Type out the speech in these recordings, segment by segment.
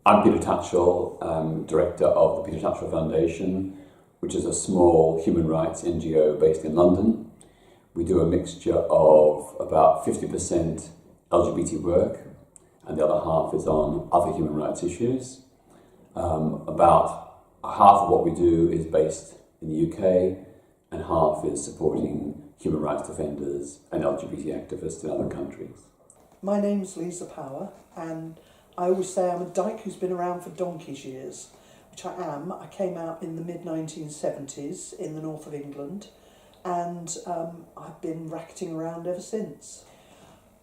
I'm Peter Tatchell, Director of the Peter Tatchell Foundation, which is a small human rights NGO based in London. We do a mixture of about 50% LGBT work, and the other half is on other human rights issues. About half of what we do is based in the UK, and half is supporting human rights defenders and LGBT activists in other countries. My name's Lisa Power, and I always say I'm a dyke who's been around for donkey's years, which I am. I came out in the mid-1970s in the north of England, and I've been racketing around ever since.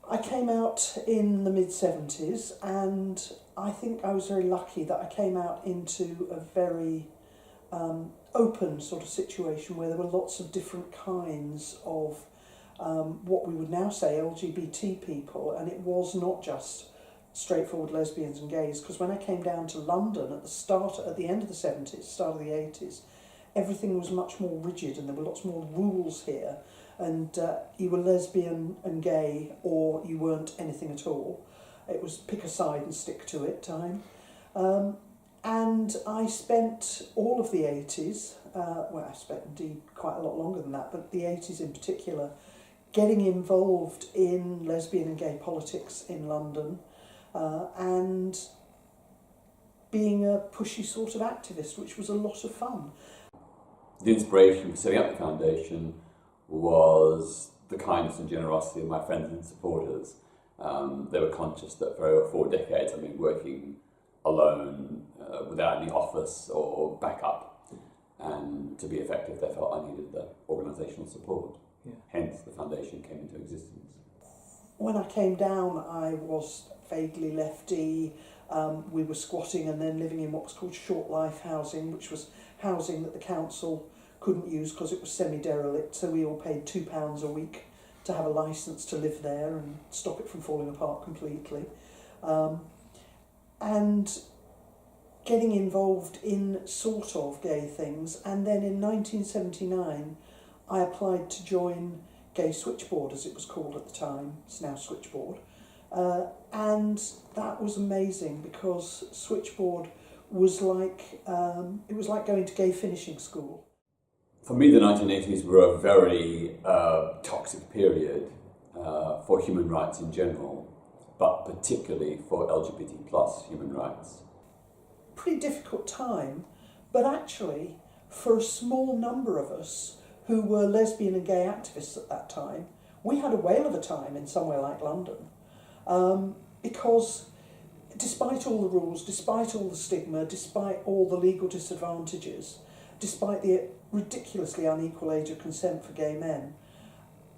I came out in the mid-70s, and I think I was very lucky that I came out into a very open sort of situation where there were lots of different kinds of what we would now say LGBT people, and it was not just straightforward lesbians and gays, because when I came down to London at the end of the 70s, start of the 80s, everything was much more rigid and there were lots more rules here, and you were lesbian and gay or you weren't anything at all. It was pick a side and stick to it time. And I spent all of the 80s, I spent indeed quite a lot longer than that, but the 80s in particular, getting involved in lesbian and gay politics in London, and being a pushy sort of activist, which was a lot of fun. The inspiration for setting up the foundation was the kindness and generosity of my friends and supporters. They were conscious that for over 4 decades I've been working alone, without any office or backup, and to be effective they felt I needed the organisational support. Yeah. Hence the foundation came into existence. When I came down I was vaguely lefty. We were squatting and then living in what was called short life housing, which was housing that the council couldn't use because it was semi-derelict, so we all paid £2 a week to have a licence to live there and stop it from falling apart completely. And getting involved in sort of gay things, and then in 1979 I applied to join Gay Switchboard, as it was called at the time. It's now Switchboard. And that was amazing because Switchboard was like going to gay finishing school. For me, the 1980s were a very toxic period for human rights in general, but particularly for LGBT plus human rights. Pretty difficult time, but actually for a small number of us who were lesbian and gay activists at that time, we had a whale of a time in somewhere like London. Because despite all the rules, despite all the stigma, despite all the legal disadvantages, despite the ridiculously unequal age of consent for gay men,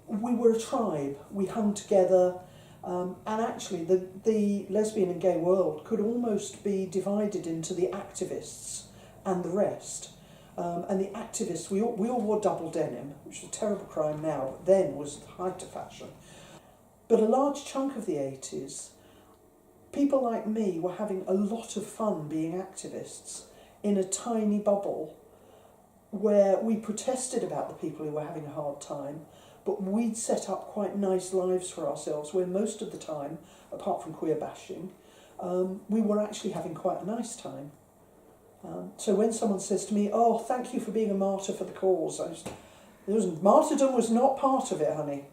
we were a tribe. We hung together, and actually the lesbian and gay world could almost be divided into the activists and the rest. And the activists, we all wore double denim, which is a terrible crime now, but then was the height of fashion. But a large chunk of the 80s, people like me were having a lot of fun being activists in a tiny bubble where we protested about the people who were having a hard time, but we'd set up quite nice lives for ourselves where most of the time, apart from queer bashing, we were actually having quite a nice time. So when someone says to me, "Oh, thank you for being a martyr for the cause," martyrdom was not part of it, honey.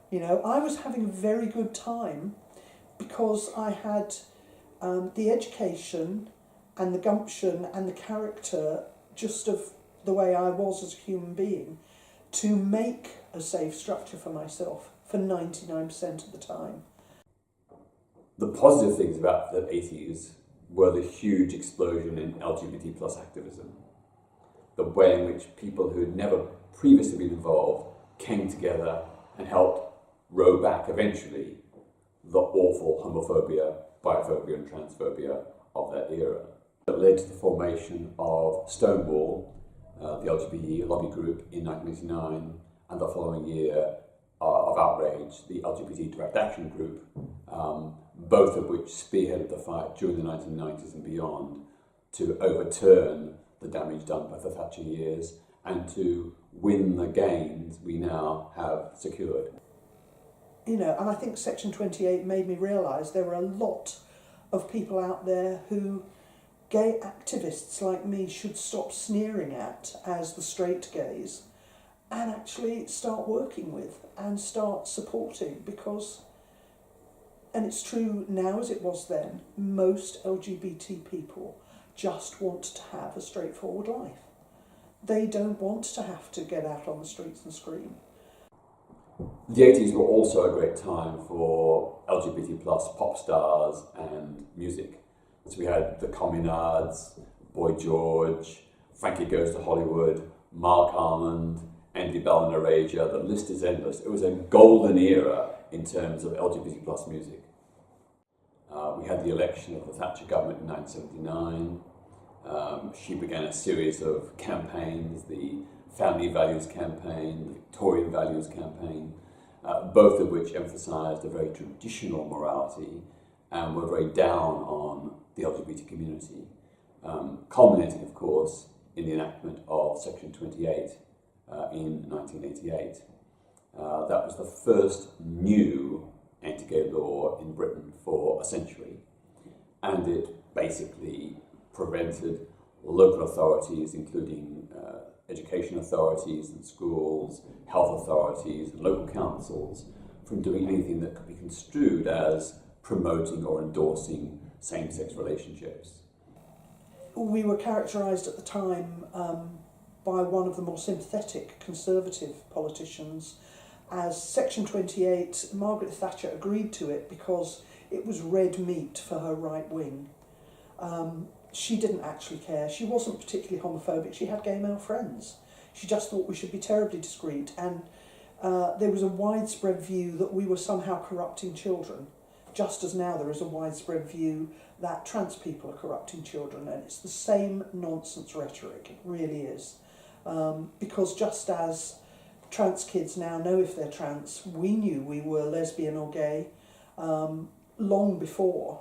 You know, I was having a very good time because I had the education and the gumption and the character just of the way I was as a human being to make a safe structure for myself for 99% of the time. The positive things about the 80s were the huge explosion in LGBT plus activism. The way in which people who had never previously been involved came together and helped row back eventually the awful homophobia, biphobia and transphobia of that era. It led to the formation of Stonewall, the LGBT lobby group, in 1989, and the following year of OutRage, the LGBT direct action group, both of which spearheaded the fight during the 1990s and beyond to overturn the damage done by the Thatcher years and to win the gains we now have secured. You know, and I think Section 28 made me realise there were a lot of people out there who gay activists like me should stop sneering at as the straight gays and actually start working with and start supporting, because, and it's true now as it was then, most LGBT people just want to have a straightforward life. They don't want to have to get out on the streets and scream. The 80s were also a great time for LGBT plus pop stars and music. So we had the Communards, Boy George, Frankie Goes to Hollywood, Mark Almond, Andy Bell and Arasia. The list is endless. It was a golden era in terms of LGBT plus music. We had the election of the Thatcher government in 1979. She began a series of campaigns, the Family Values Campaign, the Victorian Values Campaign, both of which emphasised a very traditional morality and were very down on the LGBT community, culminating, of course, in the enactment of Section 28 in 1988. That was the first new anti-gay law in Britain for a century, and it basically prevented local authorities, including education authorities and schools, health authorities and local councils, from doing anything that could be construed as promoting or endorsing same-sex relationships. We were characterised at the time by one of the more sympathetic Conservative politicians as Section 28. Margaret Thatcher agreed to it because it was red meat for her right wing. She didn't actually care. She wasn't particularly homophobic. She had gay male friends. She just thought we should be terribly discreet, and there was a widespread view that we were somehow corrupting children, just as now there is a widespread view that trans people are corrupting children, and it's the same nonsense rhetoric, it really is. Because just as trans kids now know if they're trans, we knew we were lesbian or gay long before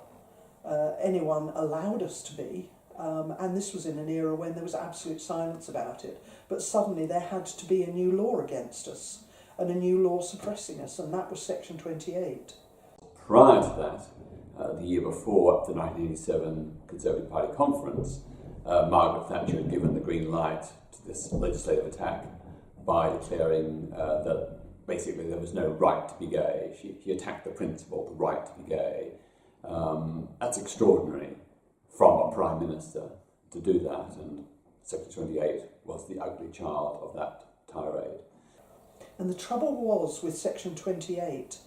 anyone allowed us to be, and this was in an era when there was absolute silence about it, but suddenly there had to be a new law against us and a new law suppressing us, and that was Section 28. Prior to that, the year before, at the 1987 Conservative Party conference, Margaret Thatcher had given the green light to this legislative attack by declaring that basically there was no right to be gay. She attacked the principle, the right to be gay. That's extraordinary from a Prime Minister to do that, and Section 28 was the ugly child of that tirade. And the trouble was with Section 28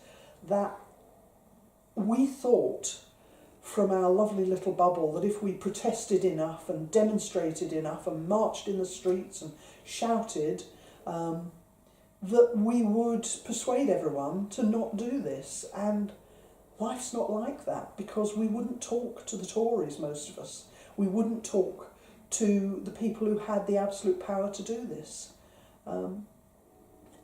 that we thought from our lovely little bubble that if we protested enough and demonstrated enough and marched in the streets and shouted, that we would persuade everyone to not do this. And life's not like that, because we wouldn't talk to the Tories, most of us. We wouldn't talk to the people who had the absolute power to do this.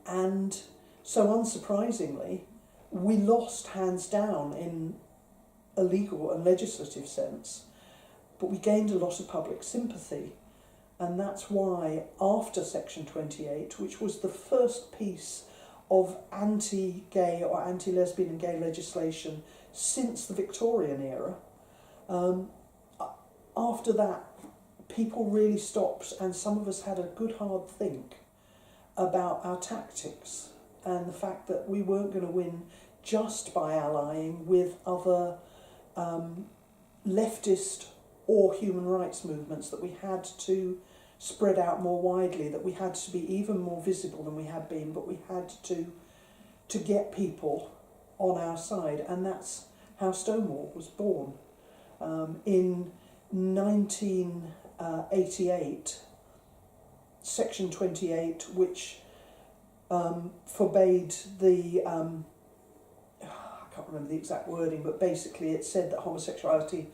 And so unsurprisingly, we lost hands down in a legal and legislative sense, but we gained a lot of public sympathy. And that's why after Section 28, which was the first piece of anti-gay or anti-lesbian and gay legislation since the Victorian era, after that, people really stopped, and some of us had a good hard think about our tactics and the fact that we weren't going to win just by allying with other leftist or human rights movements, that we had to spread out more widely, that we had to be even more visible than we had been, but we had to get people on our side, and that's how Stonewall was born. In 1988, Section 28, which forbade the, I can't remember the exact wording, but basically it said that homosexuality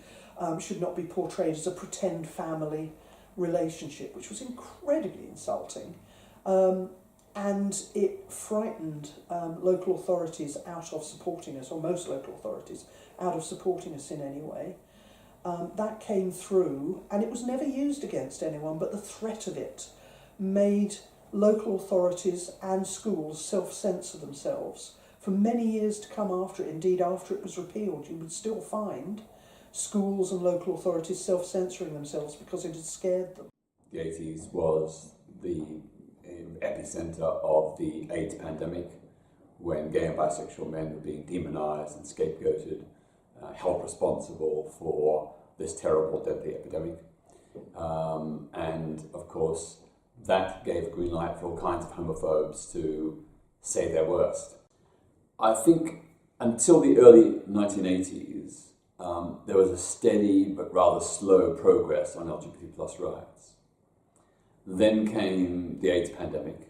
should not be portrayed as a pretend family relationship, which was incredibly insulting, and it frightened local authorities out of supporting us, or most local authorities out of supporting us in any way. That came through, and it was never used against anyone, but the threat of it made local authorities and schools self-censor themselves. For many years to come after it, indeed after it was repealed, you would still find schools and local authorities self-censoring themselves because it had scared them. The 80s was the epicentre of the AIDS pandemic, when gay and bisexual men were being demonised and scapegoated, held responsible for this terrible, deadly epidemic. And of course, that gave a green light for all kinds of homophobes to say their worst. I think until the early 1980s, there was a steady but rather slow progress on LGBT plus rights. Then came the AIDS pandemic,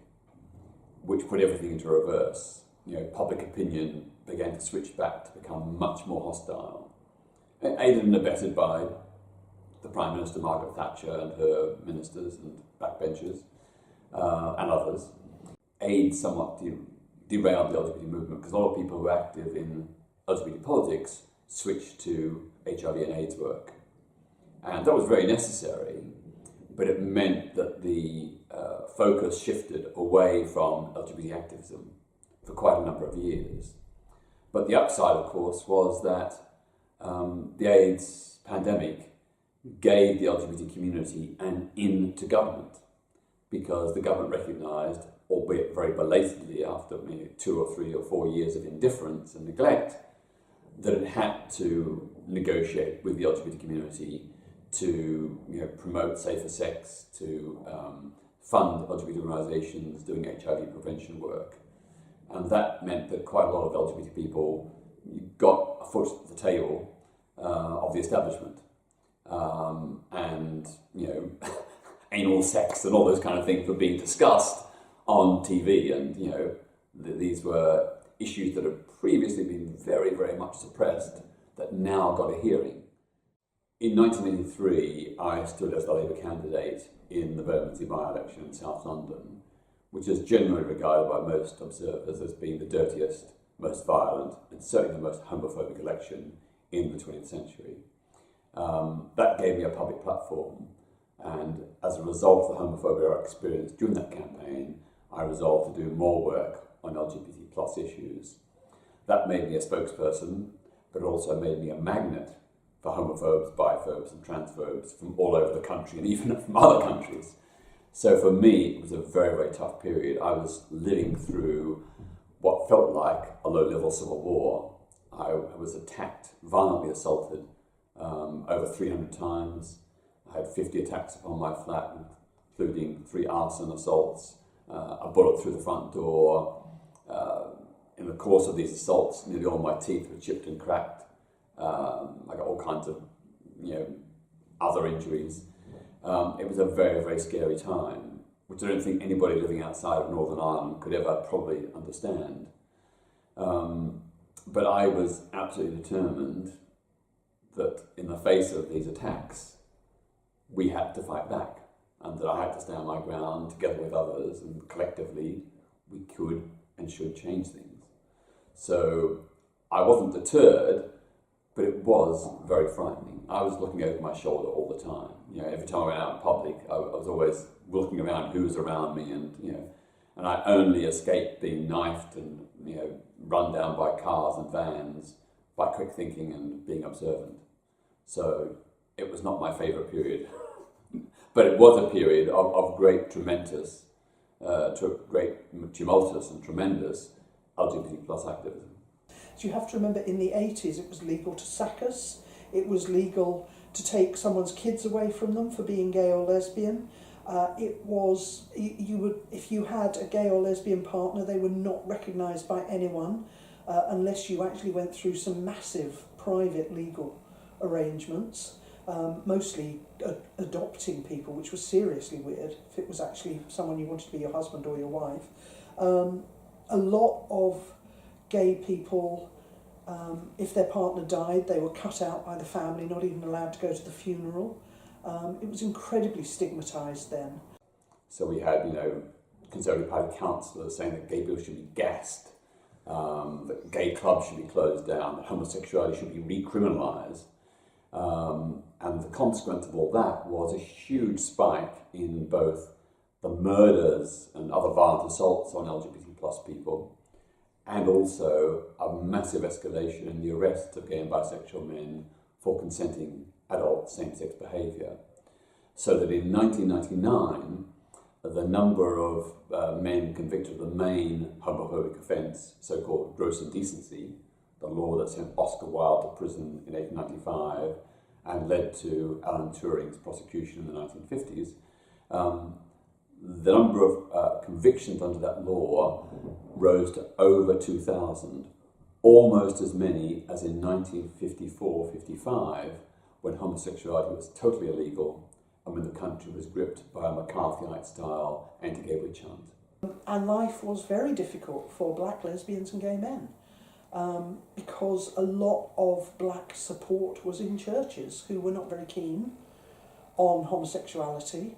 which put everything into reverse. Public opinion began to switch back to become much more hostile, aided and abetted by the Prime Minister Margaret Thatcher and her ministers and backbenchers and others. AIDS somewhat derailed the LGBT movement because a lot of people who were active in LGBT politics switched to HIV and AIDS work. And that was very necessary, but it meant that the focus shifted away from LGBT activism for quite a number of years. But the upside, of course, was that the AIDS pandemic gave the LGBT community an in to government, because the government recognised, albeit very belatedly after 2 or 3 or 4 years of indifference and neglect, that it had to negotiate with the LGBT community to promote safer sex, to fund LGBT organisations doing HIV prevention work. And that meant that quite a lot of LGBT people got a foot at the table of the establishment. And anal sex and all those kind of things were being discussed on TV, and these were issues that had previously been very, very much suppressed that now got a hearing. In 1983, I stood as the Labour candidate in the Bermondsey by-election in South London, which is generally regarded by most observers as being the dirtiest, most violent, and certainly the most homophobic election in the 20th century. That gave me a public platform, and as a result of the homophobia I experienced during that campaign, I resolved to do more work on LGBT plus issues. That made me a spokesperson, but also made me a magnet for homophobes, biphobes and transphobes from all over the country and even from other countries. So for me, it was a very, very tough period. I was living through what felt like a low-level civil war. I was attacked, violently assaulted, over 300 times. I had 50 attacks upon my flat, including 3 arson assaults, a bullet through the front door. In the course of these assaults, nearly all my teeth were chipped and cracked. I got all kinds of, other injuries. It was a very, very scary time, which I don't think anybody living outside of Northern Ireland could ever probably understand. But I was absolutely determined that in the face of these attacks, we had to fight back, and that I had to stand my ground together with others, and collectively we could and should change things. So I wasn't deterred, but it was very frightening. I was looking over my shoulder all the time. Every time I went out in public, I was always looking around who was around me, and I only escaped being knifed and run down by cars and vans by quick thinking and being observant. So it was not my favourite period, but it was a period of great, tumultuous and tremendous LGBT plus activism. So you have to remember, in the 80s, it was legal to sack us. It was legal to take someone's kids away from them for being gay or lesbian. It was, if you had a gay or lesbian partner, they were not recognised by anyone unless you actually went through some massive private legal arrangements, mostly adopting people, which was seriously weird if it was actually someone you wanted to be your husband or your wife. A lot of gay people, if their partner died, they were cut out by the family, not even allowed to go to the funeral. It was incredibly stigmatised then. So we had, Conservative Party councillors saying that gay people should be gassed, that gay clubs should be closed down, that homosexuality should be recriminalised. And the consequence of all that was a huge spike in both the murders and other violent assaults on LGBT plus people, and also a massive escalation in the arrests of gay and bisexual men for consenting adult same-sex behaviour. So that in 1999, the number of men convicted of the main homophobic offence, so-called gross indecency, the law that sent Oscar Wilde to prison in 1895 and led to Alan Turing's prosecution in the 1950s, the number of convictions under that law rose to over 2,000, almost as many as in 1954-55, when homosexuality was totally illegal and when the country was gripped by a McCarthyite-style anti-gay witch hunt. And life was very difficult for black lesbians and gay men, because a lot of black support was in churches who were not very keen on homosexuality.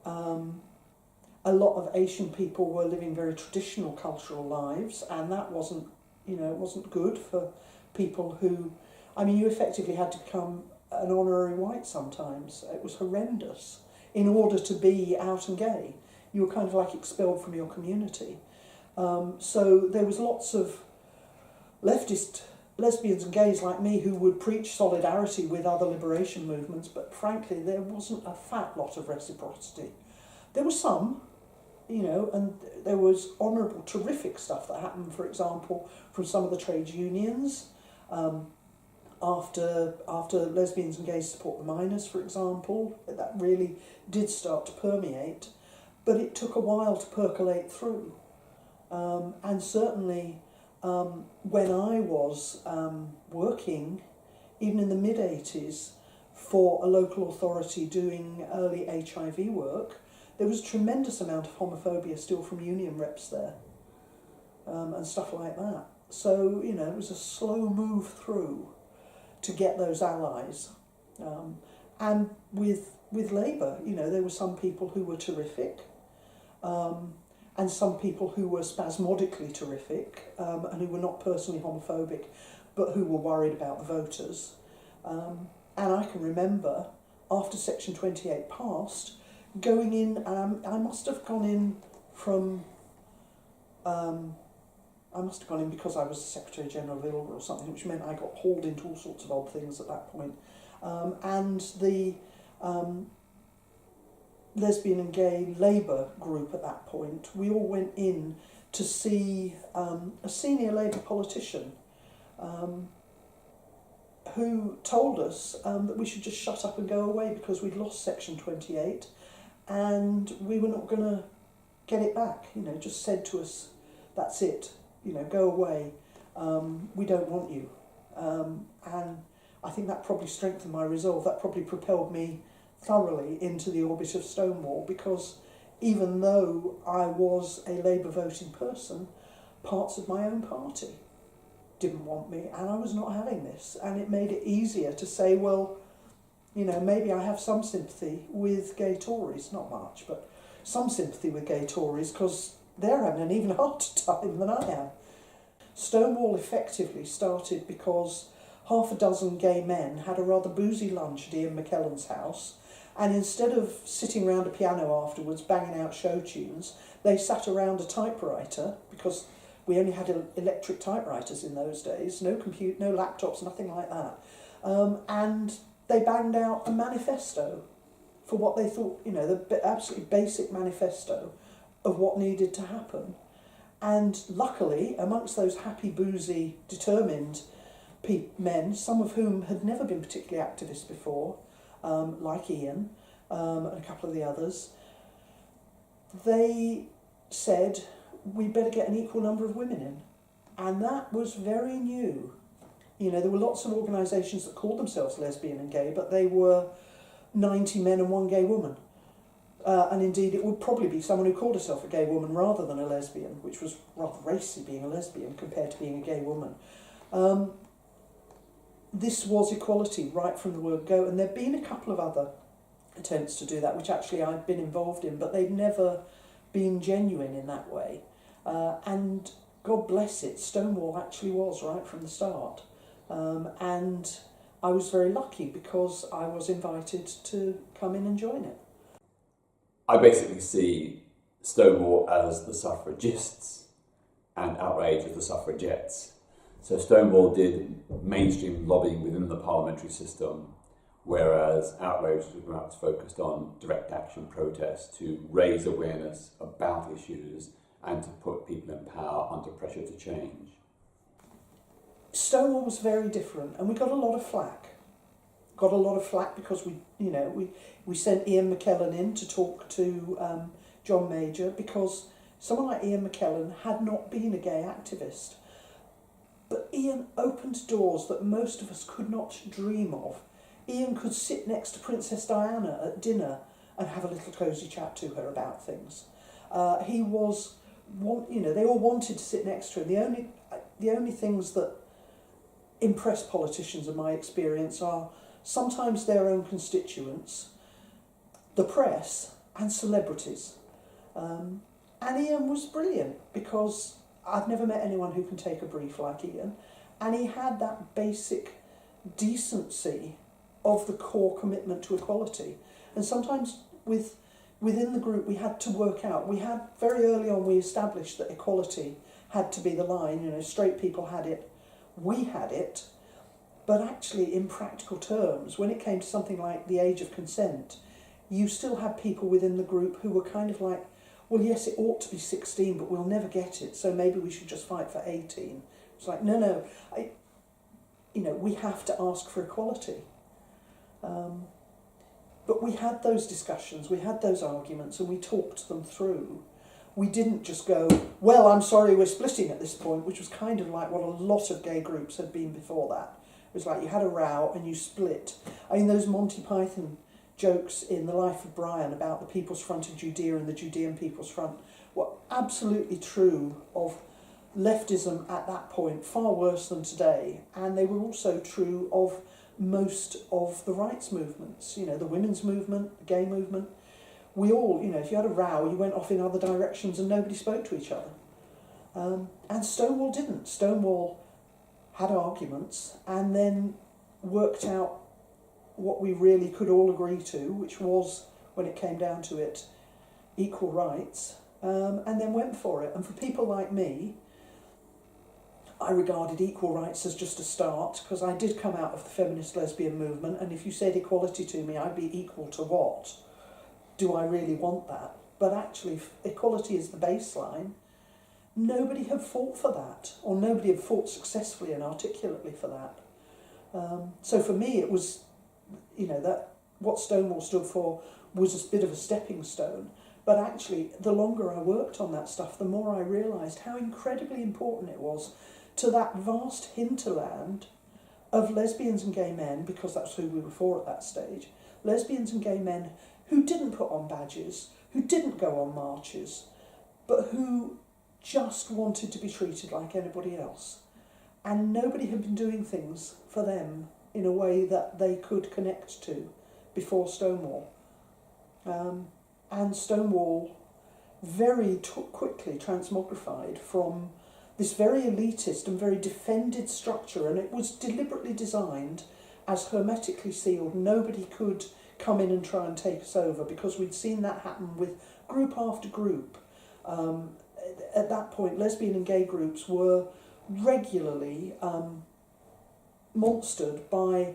A lot of Asian people were living very traditional cultural lives, and that wasn't good for people who, you effectively had to become an honorary white sometimes. It was horrendous. In order to be out and gay, you were kind of like expelled from your community. So there was lots of leftist lesbians and gays like me who would preach solidarity with other liberation movements, but frankly there wasn't a fat lot of reciprocity. There was some, and there was honourable, terrific stuff that happened, for example, from some of the trade unions, after lesbians and gays support the miners, for example. That really did start to permeate, but it took a while to percolate through. And certainly when I was working, even in the mid-80s, for a local authority doing early HIV work, there was a tremendous amount of homophobia still from union reps there, and stuff like that. So, it was a slow move through to get those allies. And with Labour, there were some people who were terrific, and some people who were spasmodically terrific, and who were not personally homophobic, but who were worried about the voters. And I can remember, after Section 28 passed, going in, and I must have gone in because I was Secretary General of ILGA or something, which meant I got hauled into all sorts of odd things at that point. And the lesbian and gay Labour group at that point, we all went in to see a senior Labour politician who told us that we should just shut up and go away because we'd lost Section 28 and we were not going to get it back. Just said to us, that's it, go away, we don't want you. And I think that probably strengthened my resolve. That probably propelled me thoroughly into the orbit of Stonewall, because even though I was a Labour voting person, parts of my own party didn't want me, and I was not having this, and it made it easier to say, well, maybe I have some sympathy with gay Tories, not much, but some sympathy with gay Tories, because they're having an even harder time than I am. Stonewall effectively started because half a dozen gay men had a rather boozy lunch at Ian McKellen's house, and instead of sitting round a piano afterwards banging out show tunes, they sat around a typewriter, because we only had electric typewriters in those days, no laptops, nothing like that, and they banged out a manifesto for what they thought, the absolutely basic manifesto of what needed to happen. And luckily, amongst those happy, boozy, determined men, some of whom had never been particularly activist before, like Ian and a couple of the others, they said, we better get an equal number of women in. And that was very new. There were lots of organisations that called themselves lesbian and gay, but they were 90 men and one gay woman. And indeed, it would probably be someone who called herself a gay woman rather than a lesbian, which was rather racy, being a lesbian compared to being a gay woman. This was equality right from the word go, and there'd been a couple of other attempts to do that, which actually I'd been involved in, but they'd never been genuine in that way. And God bless it, Stonewall actually was right from the start. And I was very lucky because I was invited to come in and join it. I basically see Stonewall as the suffragists and OutRage as the suffragettes. So Stonewall did mainstream lobbying within the parliamentary system, whereas OutRage was focused on direct action protests to raise awareness about issues and to put people in power under pressure to change. Stonewall was very different, and we got a lot of flack. Got a lot of flack because we sent Ian McKellen in to talk to John Major, because someone like Ian McKellen had not been a gay activist. But Ian opened doors that most of us could not dream of. Ian could sit next to Princess Diana at dinner and have a little cosy chat to her about things. They all wanted to sit next to him. The only things that impress politicians, in my experience, are sometimes their own constituents, the press, and celebrities. And Ian was brilliant, because I've never met anyone who can take a brief like Ian, and he had that basic decency of the core commitment to equality. And sometimes within the group we had to work out, very early on we established that equality had to be the line, straight people had it, we had it, but actually in practical terms, when it came to something like the age of consent, you still had people within the group who were kind of like, well, yes, it ought to be 16, but we'll never get it, so maybe we should just fight for 18. It's like, no, we have to ask for equality. But we had those discussions, we had those arguments, and we talked them through. We didn't just go, well, I'm sorry, we're splitting at this point, which was kind of like what a lot of gay groups had been before that. It was like you had a row and you split. I mean, those Monty Python jokes in The Life of Brian about the People's Front of Judea and the Judean People's Front were absolutely true of leftism at that point, far worse than today, and they were also true of most of the rights movements, the women's movement, the gay movement. We all, if you had a row, you went off in other directions and nobody spoke to each other. And Stonewall didn't. Stonewall had arguments and then worked out what we really could all agree to, which was, when it came down to it, equal rights, and then went for it. And for people like me, I regarded equal rights as just a start, because I did come out of the feminist lesbian movement, and if you said equality to me, I'd be equal to what? Do I really want that? But actually, if equality is the baseline, nobody had fought for that, or nobody had fought successfully and articulately for that. So for me, it was, that what Stonewall stood for was a bit of a stepping stone. But actually, the longer I worked on that stuff, the more I realised how incredibly important it was to that vast hinterland of lesbians and gay men, because that's who we were for at that stage, lesbians and gay men who didn't put on badges, who didn't go on marches, but who just wanted to be treated like anybody else. And nobody had been doing things for them in a way that they could connect to before Stonewall. And Stonewall very quickly transmogrified from this very elitist and very defended structure, and it was deliberately designed as hermetically sealed. Nobody could come in and try and take us over, because we'd seen that happen with group after group. At that point, lesbian and gay groups were regularly monstered by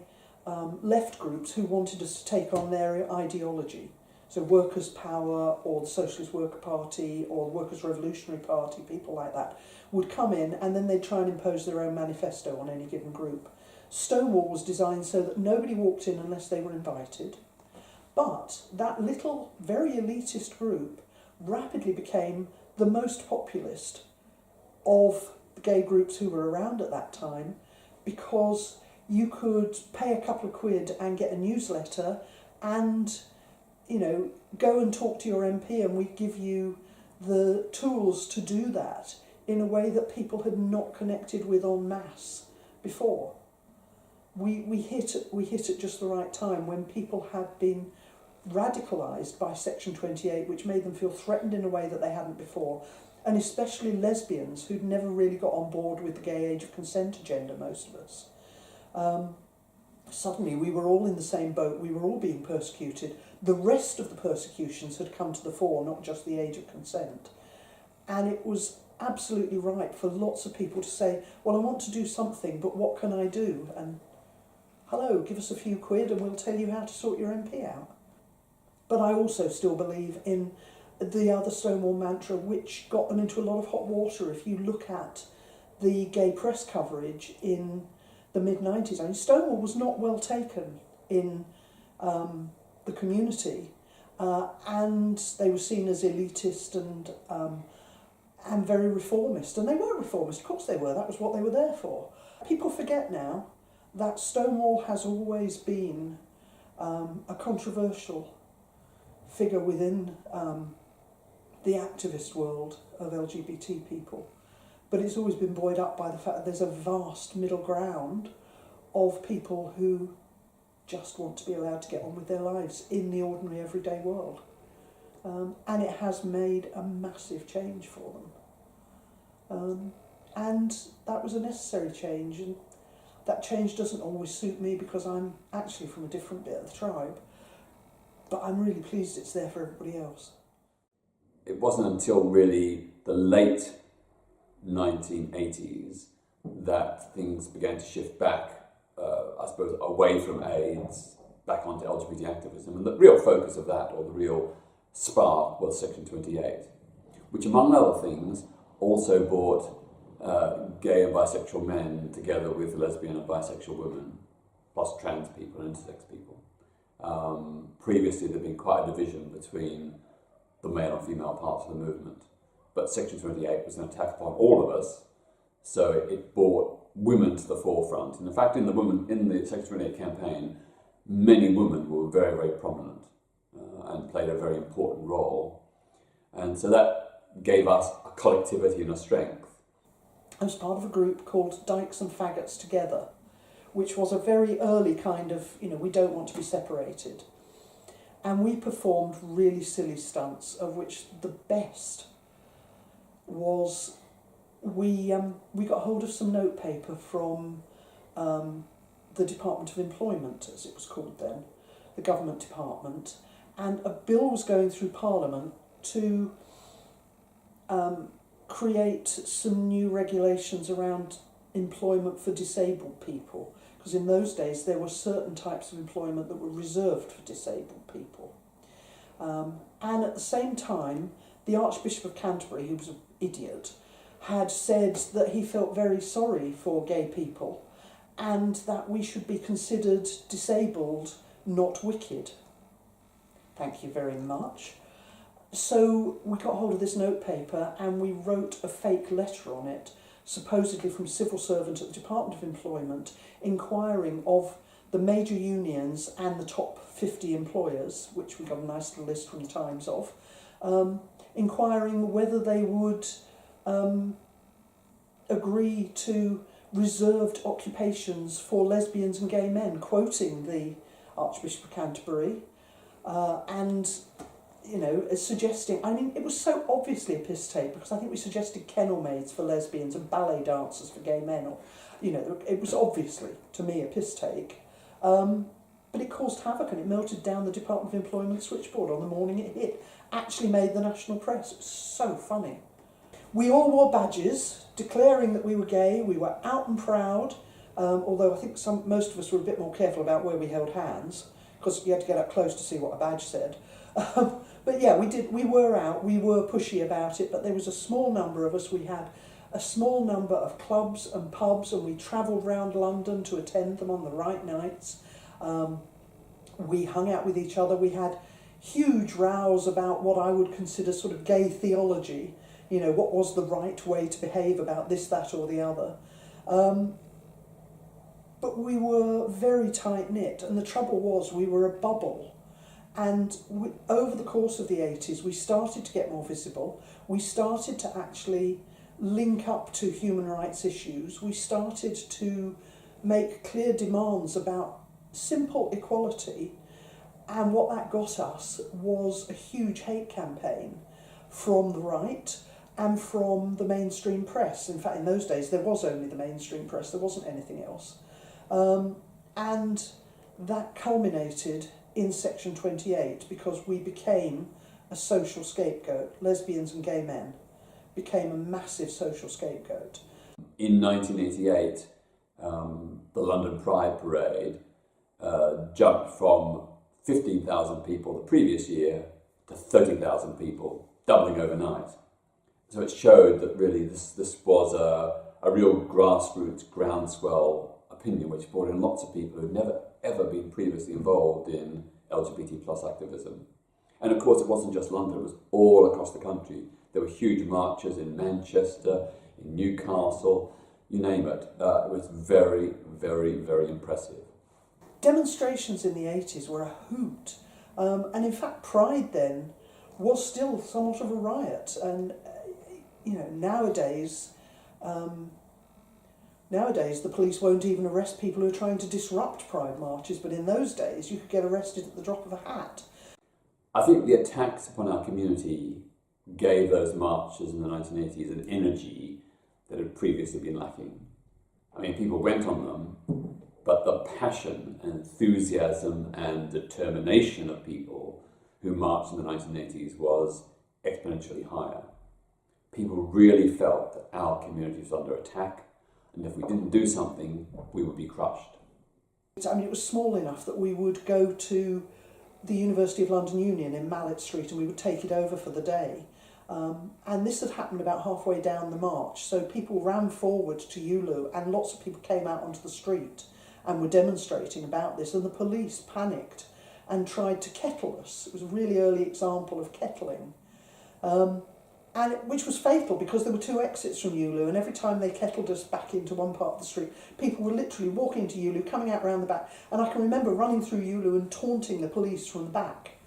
left groups who wanted us to take on their ideology. So Workers' Power, or the Socialist Worker Party, or the Workers' Revolutionary Party, people like that, would come in and then they'd try and impose their own manifesto on any given group. Stonewall was designed so that nobody walked in unless they were invited. But that little, very elitist group rapidly became the most populist of the gay groups who were around at that time, because you could pay a couple of quid and get a newsletter and, go and talk to your MP, and we'd give you the tools to do that in a way that people had not connected with en masse before. We hit at just the right time, when people had been radicalised by Section 28, which made them feel threatened in a way that they hadn't before, and especially lesbians who'd never really got on board with the gay age of consent agenda, most of us. Suddenly we were all in the same boat, we were all being persecuted. The rest of the persecutions had come to the fore, not just the age of consent. And it was absolutely right for lots of people to say, well, I want to do something, but what can I do? And hello, give us a few quid and we'll tell you how to sort your MP out. But I also still believe in the other Stonewall mantra, which got them into a lot of hot water. If you look at the gay press coverage in the mid-90s, I mean, Stonewall was not well taken in the community, and they were seen as elitist and very reformist. And they were reformist, of course they were, that was what they were there for. People forget now that Stonewall has always been a controversial figure within the activist world of LGBT people. But it's always been buoyed up by the fact that there's a vast middle ground of people who just want to be allowed to get on with their lives in the ordinary everyday world. And it has made a massive change for them. And that was a necessary change, and that change doesn't always suit me because I'm actually from a different bit of the tribe, but I'm really pleased it's there for everybody else. It wasn't until really the late 1980s that things began to shift back, I suppose, away from AIDS, back onto LGBT activism. And the real focus of that, or the real spark, was Section 28, which, among other things, also brought gay and bisexual men together with lesbian and bisexual women, plus trans people and intersex people. Previously, there had been quite a division between the male and female parts of the movement, but Section 28 was an attack upon all of us, so it brought women to the forefront. And in fact, in the Section 28 campaign, many women were very, very prominent and played a very important role. And so that gave us a collectivity and a strength. I was part of a group called Dykes and Faggots Together, which was a very early kind of, we don't want to be separated. And we performed really silly stunts, of which the best was we got hold of some notepaper from the Department of Employment, as it was called then, the government department, and a bill was going through Parliament to create some new regulations around employment for disabled people, because in those days there were certain types of employment that were reserved for disabled people. And at the same time, the Archbishop of Canterbury, who was an idiot, had said that he felt very sorry for gay people and that we should be considered disabled, not wicked. Thank you very much. So we got hold of this notepaper and we wrote a fake letter on it, supposedly from a civil servant at the Department of Employment, inquiring of the major unions and the top 50 employers, which we got a nice little list from the Times of, inquiring whether they would agree to reserved occupations for lesbians and gay men, quoting the Archbishop of Canterbury, and suggesting, it was so obviously a piss take, because I think we suggested kennel maids for lesbians and ballet dancers for gay men, or, it was obviously, to me, a piss take. But it caused havoc and it melted down the Department of Employment switchboard on the morning it hit. Actually made the national press. It was so funny. We all wore badges declaring that we were gay. We were out and proud, although I think most of us were a bit more careful about where we held hands, because you had to get up close to see what a badge said. But yeah, we were out, we were pushy about it, but there was a small number of us. We had a small number of clubs and pubs, and we travelled round London to attend them on the right nights. We hung out with each other. We had huge rows about what I would consider sort of gay theology, what was the right way to behave about this, that or the other. But we were very tight-knit, and the trouble was we were a bubble. And over the course of the 80s, we started to get more visible. We started to actually link up to human rights issues. We started to make clear demands about simple equality. And what that got us was a huge hate campaign from the right and from the mainstream press. In fact, in those days, there was only the mainstream press. There wasn't anything else. And that culminated in Section 28, because we became a social scapegoat, lesbians and gay men. became a massive social scapegoat. In 1988, the London Pride Parade jumped from 15,000 people the previous year to 30,000 people, doubling overnight. So it showed that really this was a real grassroots groundswell opinion, which brought in lots of people who'd never ever been previously involved in LGBT plus activism. And of course it wasn't just London, it was all across the country. There were huge marches in Manchester, in Newcastle, you name it. It was very, very, very impressive. Demonstrations in the 80s were a hoot. And in fact, Pride then was still somewhat of a riot. And, nowadays the police won't even arrest people who are trying to disrupt Pride marches, but in those days you could get arrested at the drop of a hat. I think the attacks upon our community gave those marches in the 1980s an energy that had previously been lacking. I mean, people went on them, but the passion and enthusiasm and determination of people who marched in the 1980s was exponentially higher. People really felt that our community was under attack, and if we didn't do something, we would be crushed. I mean, it was small enough that we would go to the University of London Union in Mallet Street and we would take it over for the day. And this had happened about halfway down the march, so people ran forward to ULU and lots of people came out onto the street and were demonstrating about this, and the police panicked and tried to kettle us. It was a really early example of kettling, which was fatal because there were two exits from ULU, and every time they kettled us back into one part of the street, people were literally walking to ULU, coming out round the back, and I can remember running through ULU and taunting the police from the back.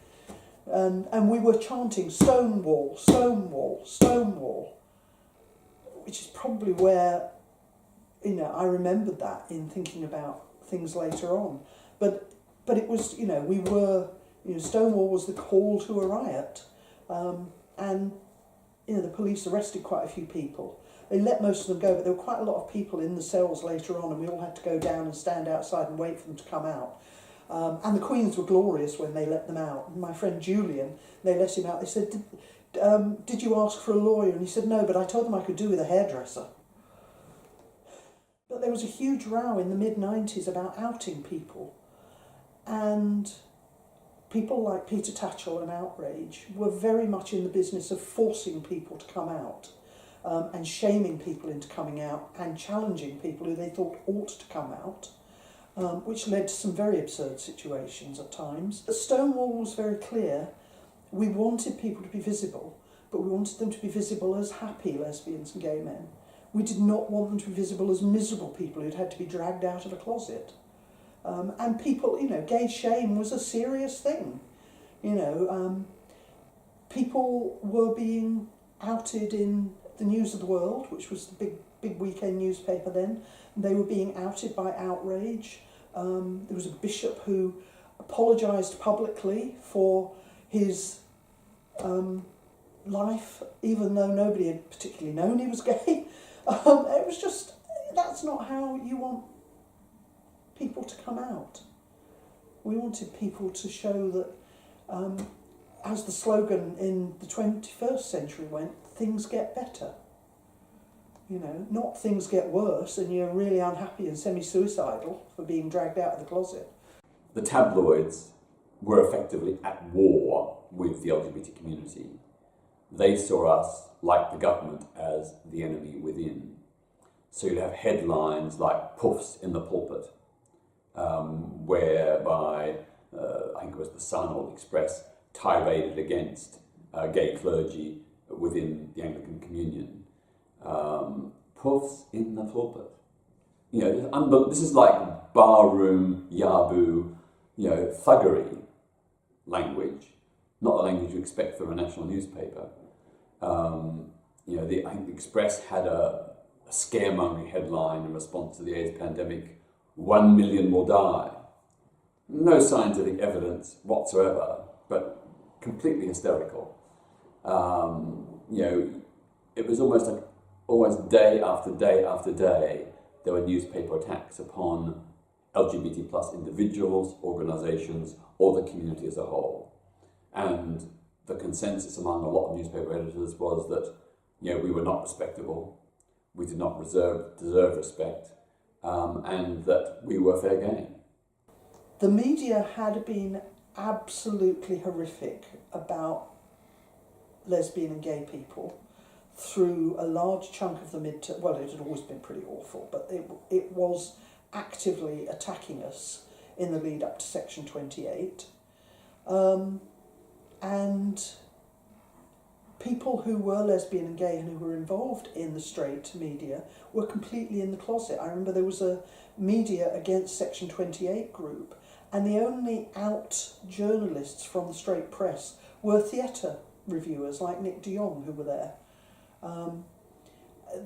And we were chanting Stonewall, Stonewall, Stonewall, which is probably where, I remembered that in thinking about things later on. But it was, we were, Stonewall was the call to a riot. And, the police arrested quite a few people. They let most of them go, but there were quite a lot of people in the cells later on, and we all had to go down and stand outside and wait for them to come out. And the Queens were glorious when they let them out. My friend Julian, they let him out. They said, did you ask for a lawyer? And he said, no, but I told them I could do with a hairdresser. But there was a huge row in the mid-90s about outing people. And people like Peter Tatchell and OutRage were very much in the business of forcing people to come out, and shaming people into coming out and challenging people who they thought ought to come out. Which led to some very absurd situations at times. But Stonewall was very clear. We wanted people to be visible, but we wanted them to be visible as happy lesbians and gay men. We did not want them to be visible as miserable people who'd had to be dragged out of a closet. And people, gay shame was a serious thing. People were being outed in the News of the World, which was the big weekend newspaper then. They were being outed by OutRage. There was a bishop who apologised publicly for his life, even though nobody had particularly known he was gay. It was just, that's not how you want people to come out. We wanted people to show that, as the slogan in the 21st century went, things get better. Not things get worse and you're really unhappy and semi-suicidal for being dragged out of the closet. The tabloids were effectively at war with the LGBT community. They saw us, like the government, as the enemy within. So you'd have headlines like "Puffs in the Pulpit," whereby, I think it was the Sun or the Express, tiraded against gay clergy within the Anglican Communion. Puffs in the pulpit. This is like barroom, yabu, thuggery language, not the language you expect from a national newspaper. I think the Express had a scaremongering headline in response to the AIDS pandemic: 1 million will die. No scientific evidence whatsoever, but completely hysterical. It was almost day after day after day, there were newspaper attacks upon LGBT plus individuals, organisations, or the community as a whole. And the consensus among a lot of newspaper editors was that we were not respectable, we did not deserve respect, and that we were fair game. The media had been absolutely horrific about lesbian and gay people through a large chunk of the midterm. Well, it had always been pretty awful, but it was actively attacking us in the lead up to Section 28. And people who were lesbian and gay and who were involved in the straight media were completely in the closet. I remember there was a Media Against Section 28 group, and the only out journalists from the straight press were theatre reviewers like Nick de Jong who were there.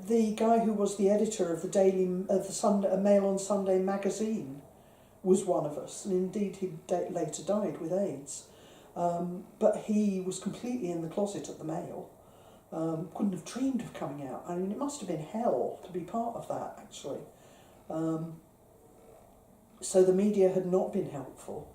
The guy who was the editor of the Mail on Sunday magazine was one of us, and indeed he later died with AIDS. But he was completely in the closet at the Mail. Couldn't have dreamed of coming out. I mean, it must have been hell to be part of that, actually. So the media had not been helpful.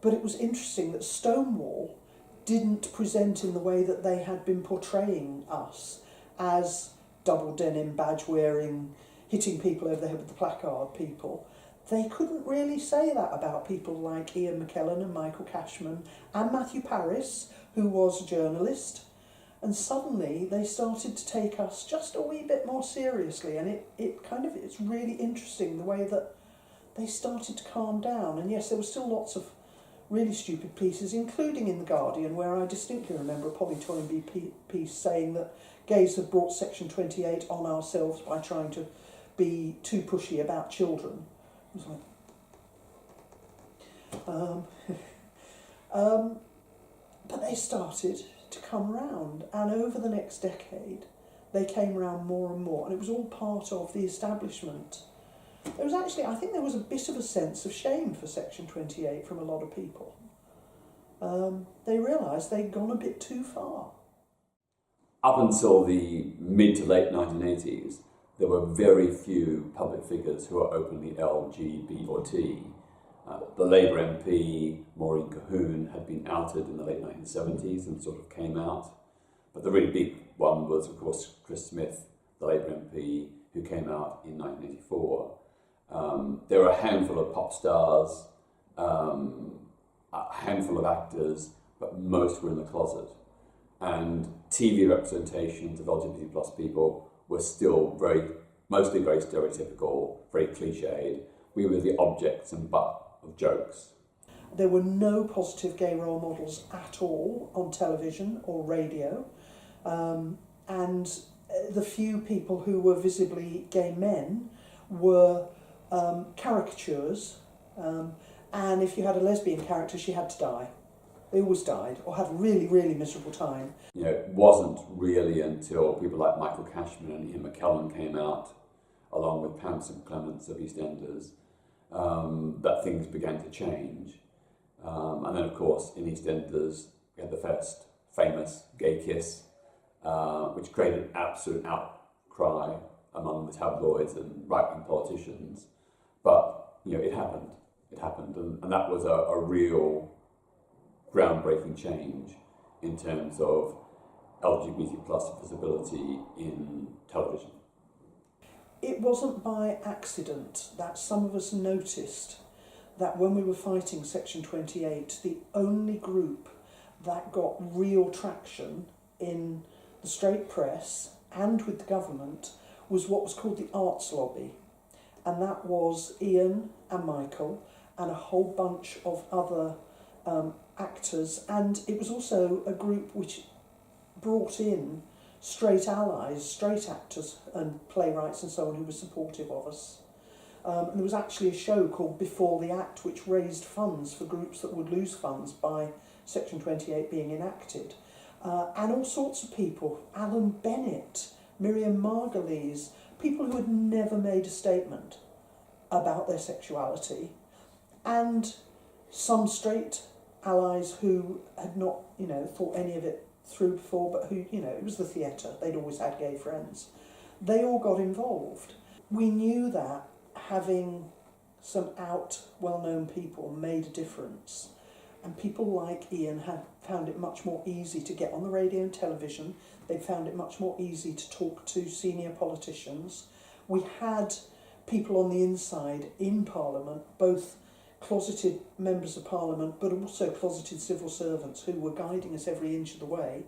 But it was interesting that Stonewall didn't present in the way that they had been portraying us as double denim, badge wearing, hitting people over the head with the placard people. They couldn't really say that about people like Ian McKellen and Michael Cashman and Matthew Parris, who was a journalist. And suddenly they started to take us just a wee bit more seriously, and it's really interesting the way that they started to calm down. And yes, there were still lots of really stupid pieces, including in The Guardian, where I distinctly remember a Polly Toynbee piece saying that gays have brought Section 28 on ourselves by trying to be too pushy about children. It was like, but they started to come round, and over the next decade they came round more and more, and it was all part of the establishment. There was actually, I think there was a bit of a sense of shame for Section 28 from a lot of people. They realised they'd gone a bit too far. Up until the mid to late 1980s, there were very few public figures who were openly L, G, B or T. The Labour MP, Maureen Cahoon, had been outed in the late 1970s and sort of came out. But the really big one was, of course, Chris Smith, the Labour MP, who came out in 1984. There were a handful of pop stars, a handful of actors, but most were in the closet. And TV representations of LGBT plus people were still mostly very stereotypical, very cliched. We were the objects and butt of jokes. There were no positive gay role models at all on television or radio, and the few people who were visibly gay men were caricatures, and if you had a lesbian character, she had to die. They always died or had a really, really miserable time. It wasn't really until people like Michael Cashman and Ian McKellen came out, along with Pam St Clements of EastEnders, that things began to change. And then, of course, in EastEnders, we had the first famous gay kiss, which created absolute outcry among the tabloids and right-wing politicians. But, it happened. It happened. And that was a real groundbreaking change in terms of LGBT plus visibility in television. It wasn't by accident that some of us noticed that when we were fighting Section 28, the only group that got real traction in the straight press and with the government was what was called the arts lobby. And that was Ian and Michael and a whole bunch of other actors, and it was also a group which brought in straight allies, straight actors and playwrights and so on who were supportive of us. And there was actually a show called Before the Act which raised funds for groups that would lose funds by Section 28 being enacted. And all sorts of people, Alan Bennett, Miriam Margolyes, people who had never made a statement about their sexuality, and some straight allies who had not, thought any of it through before, but who, it was the theatre, they'd always had gay friends. They all got involved. We knew that having some out, well-known people made a difference, And people like Ian had found it much more easy to get on the radio and television. They found it much more easy to talk to senior politicians. We had people on the inside in Parliament, both closeted members of Parliament, but also closeted civil servants who were guiding us every inch of the way.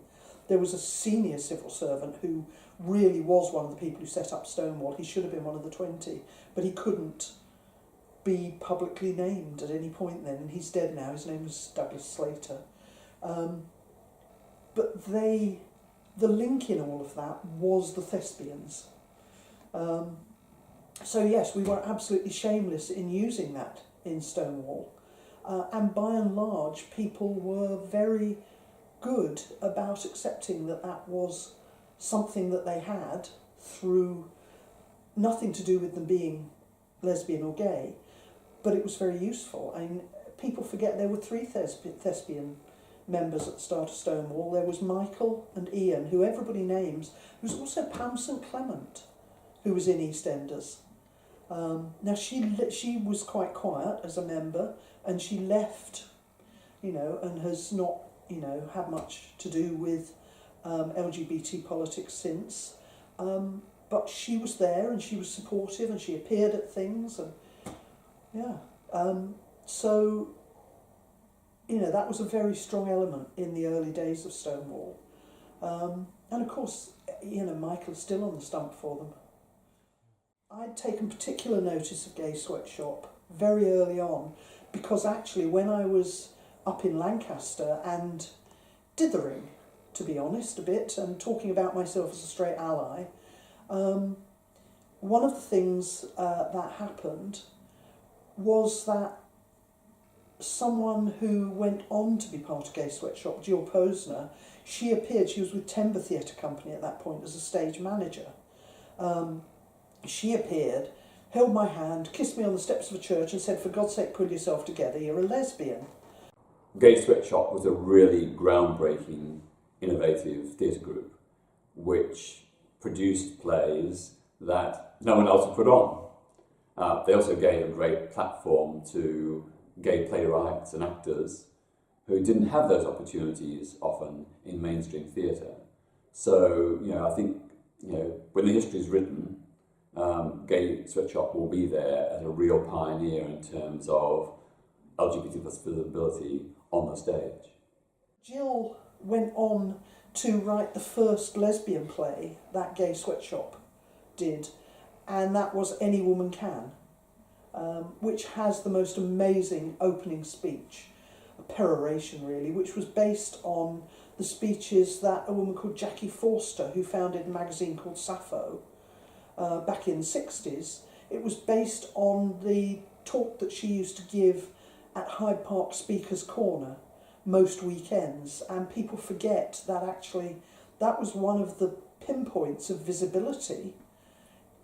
There was a senior civil servant who really was one of the people who set up Stonewall. He should have been one of the 20, but he couldn't be publicly named at any point then, and he's dead now. His name was Douglas Slater. But the link in all of that was the thespians. So yes, we were absolutely shameless in using that in Stonewall. And by and large, people were very good about accepting that that was something that they had through nothing to do with them being lesbian or gay, but it was very useful. I mean, people forget there were 3 thespian members at the start of Stonewall. There was Michael and Ian, who everybody names. There was also Pam St Clement, who was in EastEnders. Now she was quite quiet as a member, and she left, and has not, had much to do with LGBT politics since. But she was there, and she was supportive, and she appeared at things, and so that was a very strong element in the early days of Stonewall. And of course, Michael's still on the stump for them. I'd taken particular notice of Gay Sweatshop very early on, because actually when I was up in Lancaster and dithering, to be honest, a bit, and talking about myself as a straight ally, one of the things that happened was that someone who went on to be part of Gay Sweatshop, Jill Posner, she appeared, she was with Timber Theatre Company at that point as a stage manager. She appeared, held my hand, kissed me on the steps of a church and said, "For God's sake, pull yourself together, you're a lesbian." Gay Sweatshop was a really groundbreaking, innovative theatre group which produced plays that no one else had put on. They also gave a great platform to gay playwrights and actors who didn't have those opportunities often in mainstream theatre. So, I think, when the history is written, Gay Sweatshop will be there as a real pioneer in terms of LGBT plus visibility on the stage. Jill went on to write the first lesbian play that Gay Sweatshop did, and that was Any Woman Can, which has the most amazing opening speech, a peroration really, which was based on the speeches that a woman called Jackie Forster, who founded a magazine called Sappho, back in the 60s. It was based on the talk that she used to give at Hyde Park Speaker's Corner most weekends, and people forget that actually that was one of the pinpoints of visibility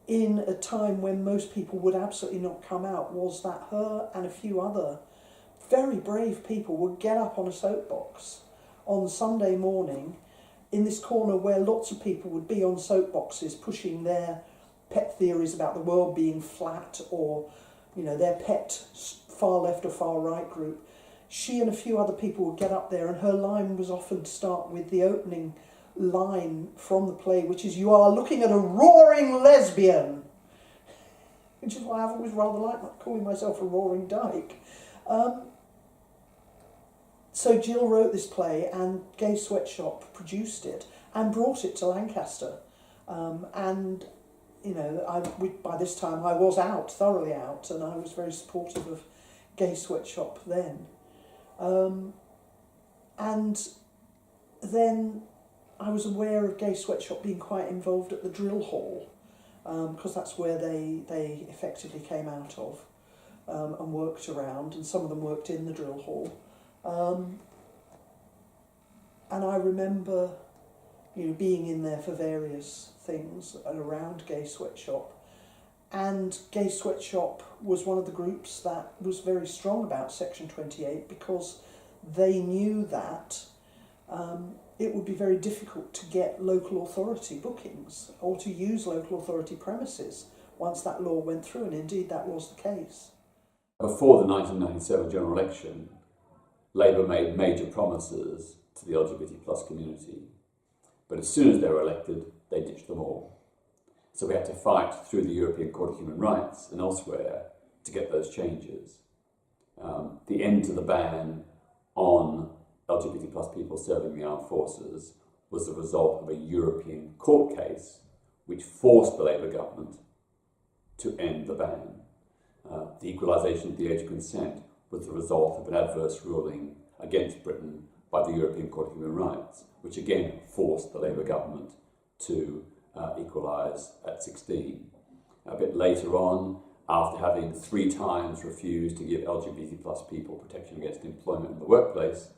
in a time when most people would absolutely not come out, was that her and a few other very brave people would get up on a soapbox on Sunday morning in this corner where lots of people would be on soapboxes pushing their pet theories about the world being flat, or their pet far left or far right group. She and a few other people would get up there, and her line was often to start with the opening line from the play, which is, "You are looking at a roaring lesbian," which is why I've always rather liked calling myself a roaring dyke. So Jill wrote this play, and Gay Sweatshop produced it and brought it to Lancaster. And by this time I was thoroughly out, and I was very supportive of Gay Sweatshop then. And then I was aware of Gay Sweatshop being quite involved at the drill hall, because that's where they effectively came out of and worked around, and some of them worked in the drill hall. And I remember being in there for various things around Gay Sweatshop. And Gay Sweatshop was one of the groups that was very strong about Section 28, because they knew that it would be very difficult to get local authority bookings or to use local authority premises once that law went through, and indeed that was the case. Before the 1997 general election, Labour made major promises to the LGBT plus community, but as soon as they were elected, they ditched them all. So we had to fight through the European Court of Human Rights and elsewhere to get those changes. The end to the ban on LGBT plus people serving the armed forces was the result of a European court case which forced the Labour government to end the ban. The equalisation of the age of consent was the result of an adverse ruling against Britain by the European Court of Human Rights, which again forced the Labour government to equalise at 16. A bit later on, after having 3 times refused to give LGBT plus people protection against employment in the workplace,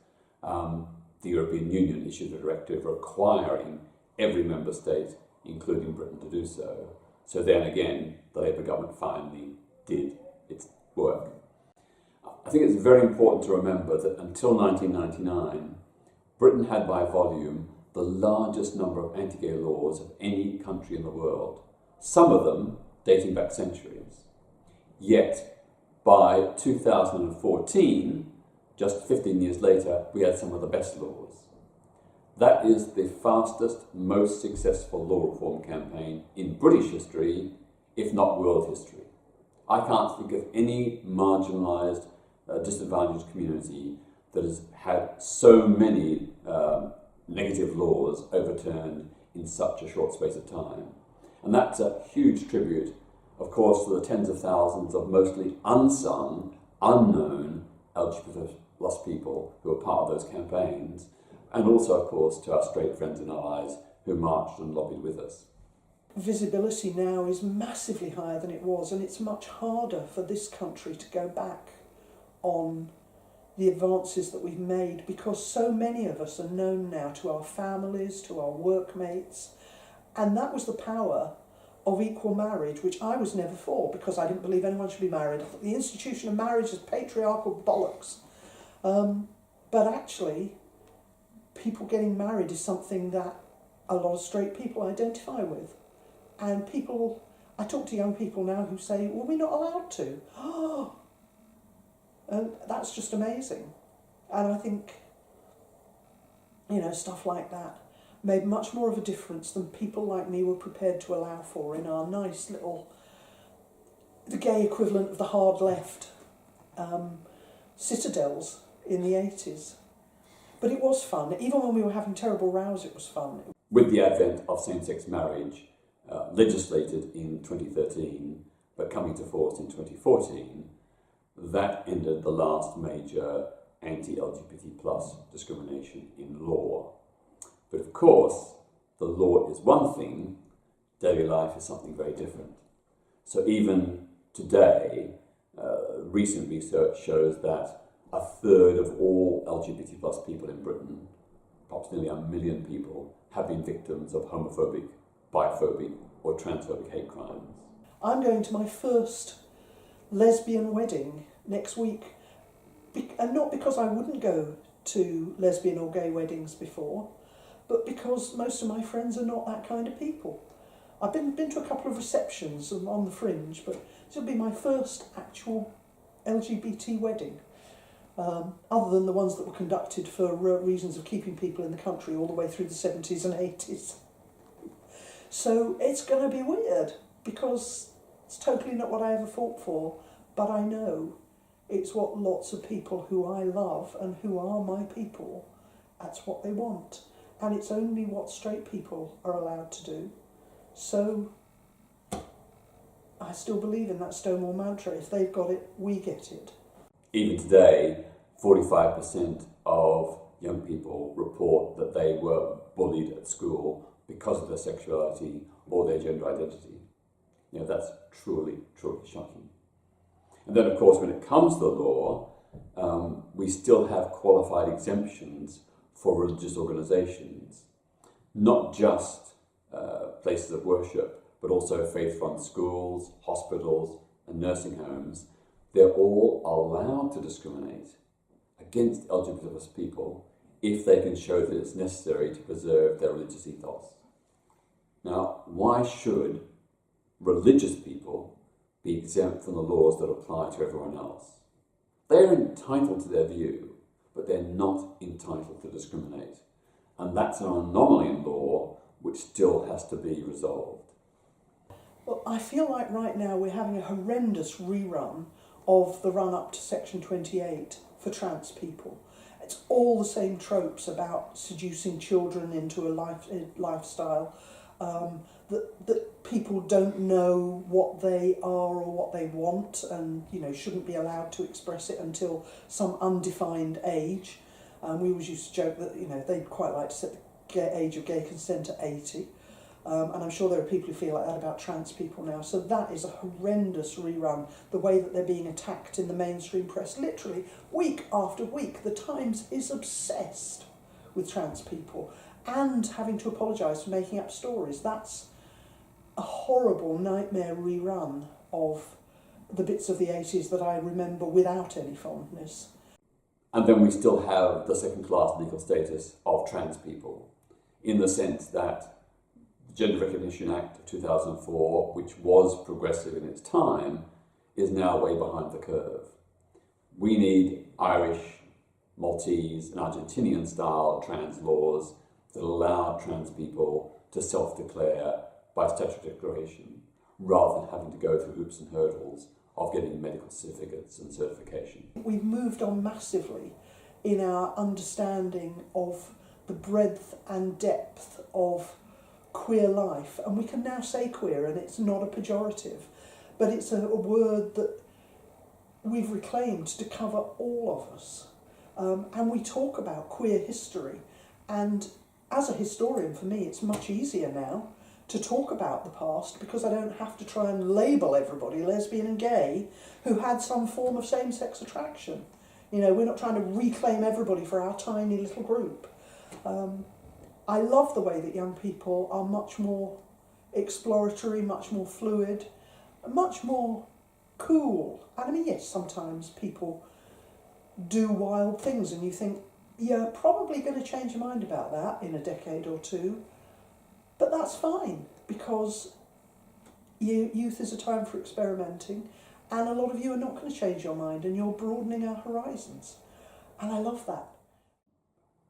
the European Union issued a directive requiring every member state, including Britain, to do so. So then again, the Labour government finally did its work. I think it's very important to remember that until 1999, Britain had by volume the largest number of anti-gay laws of any country in the world, some of them dating back centuries. Yet, by 2014, just 15 years later, we had some of the best laws. That is the fastest, most successful law reform campaign in British history, if not world history. I can't think of any marginalised, disadvantaged community that has had so many negative laws overturned in such a short space of time. And that's a huge tribute, of course, to the tens of thousands of mostly unsung, unknown LGBT plus people who are part of those campaigns, and also, of course, to our straight friends and allies who marched and lobbied with us. Visibility now is massively higher than it was, and it's much harder for this country to go back on the advances that we've made, because so many of us are known now to our families, to our workmates, and that was the power of equal marriage, which I was never for, because I didn't believe anyone should be married. I thought the institution of marriage is patriarchal bollocks. But actually, people getting married is something that a lot of straight people identify with. And I talk to young people now who say, well, we're not allowed to. And that's just amazing. And I think, stuff like that made much more of a difference than people like me were prepared to allow for in our nice little, the gay equivalent of the hard left citadels in the 80s. But it was fun. Even when we were having terrible rows, it was fun. With the advent of same-sex marriage, legislated in 2013, but coming to force in 2014, that ended the last major anti-LGBT plus discrimination in law. But of course, the law is one thing, daily life is something very different. So even today, recent research shows that 1/3 of all LGBT plus people in Britain, approximately 1 million people, have been victims of homophobic, biphobic or transphobic hate crimes. I'm going to my first lesbian wedding next week, and not because I wouldn't go to lesbian or gay weddings before, but because most of my friends are not that kind of people. I've been to a couple of receptions on the fringe, but this will be my first actual LGBT wedding, other than the ones that were conducted for reasons of keeping people in the country all the way through the 70s and 80s. So it's going to be weird, because it's totally not what I ever fought for, but I know it's what lots of people who I love and who are my people, that's what they want. And it's only what straight people are allowed to do. So I still believe in that Stonewall mantra. If they've got it, we get it. Even today, 45% of young people report that they were bullied at school because of their sexuality or their gender identity. That's truly, truly shocking. And then, of course, when it comes to the law, we still have qualified exemptions for religious organisations, not just places of worship, but also faith-run schools, hospitals and nursing homes. They're all allowed to discriminate against LGBT people if they can show that it's necessary to preserve their religious ethos. Now, why should religious people be exempt from the laws that apply to everyone else? They're entitled to their view, but they're not entitled to discriminate. And that's an anomaly in law which still has to be resolved. Well, I feel like right now we're having a horrendous rerun of the run-up to Section 28 for trans people. It's all the same tropes about seducing children into a lifestyle, that people don't know what they are or what they want, and shouldn't be allowed to express it until some undefined age. We always used to joke that they'd quite like to set the age of gay consent at 80. And I'm sure there are people who feel like that about trans people now. So that is a horrendous rerun, the way that they're being attacked in the mainstream press. Literally, week after week, the Times is obsessed with trans people and having to apologise for making up stories. That's a horrible nightmare rerun of the bits of the 80s that I remember without any fondness. And then we still have the second-class legal status of trans people, in the sense that the Gender Recognition Act of 2004, which was progressive in its time, is now way behind the curve. We need Irish, Maltese and Argentinian-style trans laws that allow trans people to self-declare by statutory declaration, rather than having to go through hoops and hurdles of getting medical certificates and certification. We've moved on massively in our understanding of the breadth and depth of queer life, and we can now say queer and it's not a pejorative, but it's a word that we've reclaimed to cover all of us. And we talk about queer history, and as a historian, for me, it's much easier now to talk about the past because I don't have to try and label everybody lesbian and gay who had some form of same-sex attraction. We're not trying to reclaim everybody for our tiny little group. I love the way that young people are much more exploratory, much more fluid, much more cool. And I mean, yes, sometimes people do wild things and you think, you're probably going to change your mind about that in a decade or two. But that's fine, because youth is a time for experimenting, and a lot of you are not going to change your mind, and you're broadening our horizons. And I love that.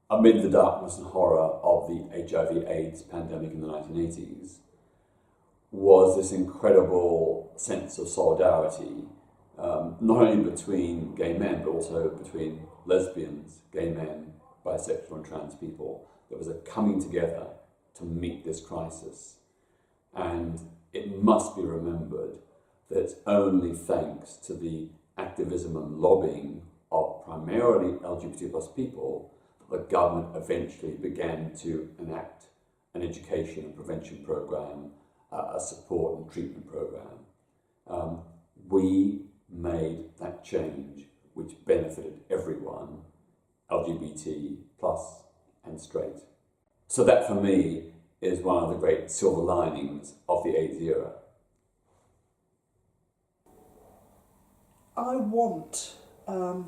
Amid the darkness and horror of the HIV/AIDS pandemic in the 1980s was this incredible sense of solidarity, not only between gay men, but also between lesbians, gay men, bisexual and trans people. There was a coming together to meet this crisis. And it must be remembered that it's only thanks to the activism and lobbying of primarily LGBT plus people that the government eventually began to enact an education and prevention program, a support and treatment program. We made that change which benefited everyone, LGBT plus and straight. So that for me is one of the great silver linings of the AIDS era. I want a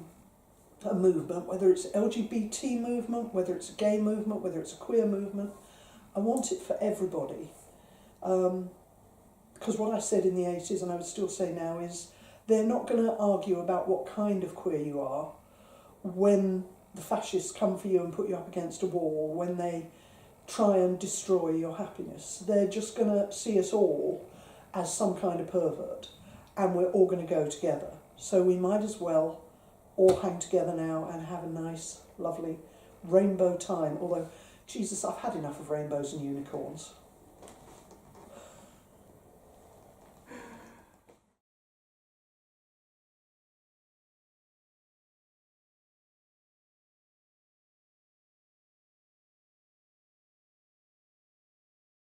movement, whether it's an LGBT movement, whether it's a gay movement, whether it's a queer movement, I want it for everybody. Because what I said in the 80s, and I would still say now, is they're not going to argue about what kind of queer you are when the fascists come for you and put you up against a wall, when they try and destroy your happiness. They're just going to see us all as some kind of pervert, and we're all going to go together. So we might as well all hang together now and have a nice, lovely rainbow time. Although, Jesus, I've had enough of rainbows and unicorns.